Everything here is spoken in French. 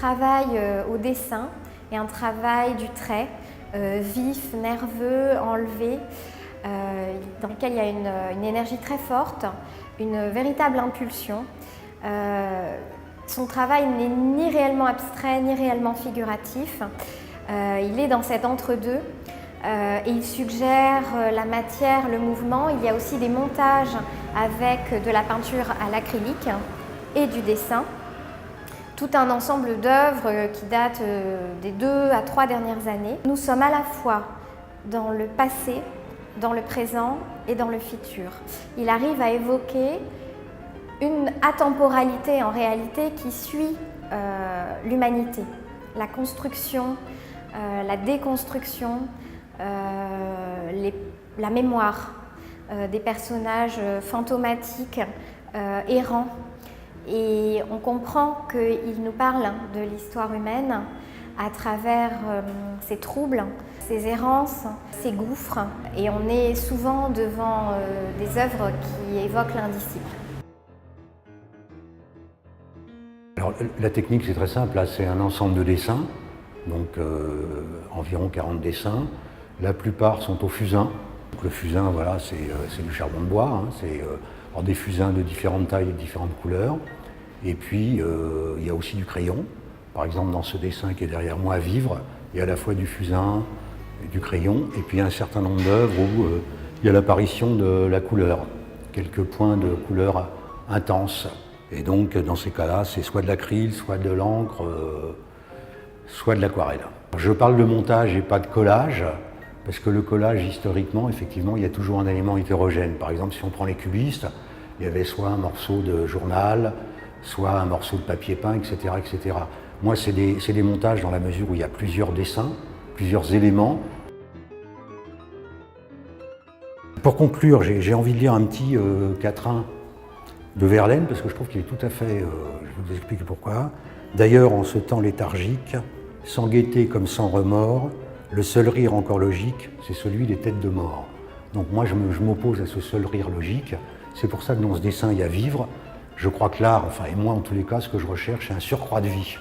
travail au dessin et un travail du trait vif, nerveux, enlevé, dans lequel il y a une énergie très forte, une véritable impulsion. Son travail n'est ni réellement abstrait ni réellement figuratif. Il est dans cet entre-deux et il suggère la matière, le mouvement. Il y a aussi des montages avec de la peinture à l'acrylique et du dessin. Tout un ensemble d'œuvres qui datent des 2 à 3 dernières années. Nous sommes à la fois dans le passé, dans le présent et dans le futur. Il arrive à évoquer une atemporalité en réalité qui suit l'humanité, la construction, la déconstruction, la mémoire des personnages fantomatiques, errants. Et on comprend qu'il nous parle de l'histoire humaine à travers ses troubles, ses errances, ses gouffres. Et on est souvent devant des œuvres qui évoquent l'indicible. Alors, la technique, c'est très simple. Là, c'est un ensemble de dessins, donc environ 40 dessins. La plupart sont au fusain. Donc, le fusain, voilà, c'est du charbon de bois. Hein. C'est des fusains de différentes tailles et de différentes couleurs. Et puis, il y a aussi du crayon. Par exemple, dans ce dessin qui est derrière moi, Vivre, il y a à la fois du fusain et du crayon. Et puis, il y a un certain nombre d'œuvres où il y a l'apparition de la couleur, quelques points de couleur intense. Et donc, dans ces cas-là, c'est soit de l'acryl, soit de l'encre, soit de l'aquarelle. Je parle de montage et pas de collage, parce que le collage, historiquement, effectivement, il y a toujours un élément hétérogène. Par exemple, si on prend les cubistes, il y avait soit un morceau de journal, soit un morceau de papier peint, etc. etc. Moi, c'est des montages dans la mesure où il y a plusieurs dessins, plusieurs éléments. Pour conclure, j'ai envie de lire un petit quatrain de Verlaine, parce que je trouve qu'il est tout à fait, je vais vous expliquer pourquoi. D'ailleurs, en ce temps léthargique, sans gaieté comme sans remords, le seul rire encore logique, c'est celui des têtes de mort. Donc moi, je m'oppose à ce seul rire logique. C'est pour ça que dans ce dessin, il y a Vivre. Je crois que l'art, enfin, et moi en tous les cas, ce que je recherche, c'est un surcroît de vie.